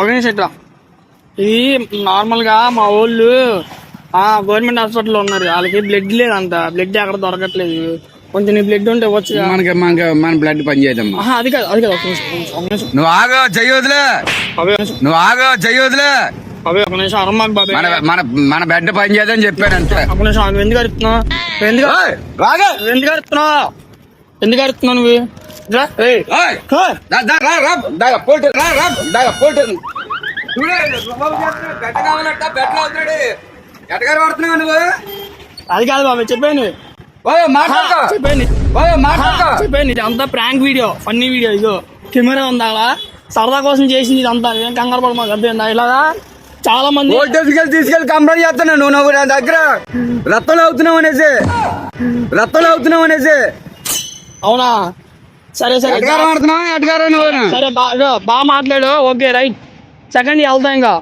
ఒక నిమిషం ఇట్లా. ఇది నార్మల్ గా మా వాళ్ళు గవర్నమెంట్ హాస్పిటల్లో ఉన్నారు, వాళ్ళకి బ్లడ్ లేదంట, బ్లడ్ ఎక్కడ దొరకట్లేదు. కొంచెం నీ బ్లడ్ ఉంటే వచ్చి మన బ్లడ్ పని చేయదమ్మా. అది కాదు అది కాదు, ఒక నిమిషం నువ్వు ఆగో చెయ్యొద్దులే, నువ్వు ఆగో చెయ్యొద్దులే. బాబాయ్ ఒక నిమిషం అరమాకు బాబాయ్, మన బెడ్ పని చేయదని చెప్పాను అంతే. ఒక నిమిషం ఆగు. ఎందుకు అరుస్తున్నావు ఎందుకు అరుస్తున్నావు నువ్వు? అది కాదు బాబాయ్, చెప్పాను చెప్పాను అంతా ప్రాంక్ వీడియో, ఫన్నీ వీడియో. ఇదో కెమెరా ఉందా సరదా కోసం చేసింది ఇదంతా. నేను కంగారు పడ మాకు అర్థం ఇలాగా చాలా మంది తీసుకెళ్ళి కంప్లైంట్ చేస్తాను. నువ్వు నా దగ్గర రత్తంలో అవుతున్నావు అనేసి. అవునా? సరే సరే సరే బాగా మాట్లాడు. ఓకే రైట్, సెకండ్ వెళ్తాం ఇంకా.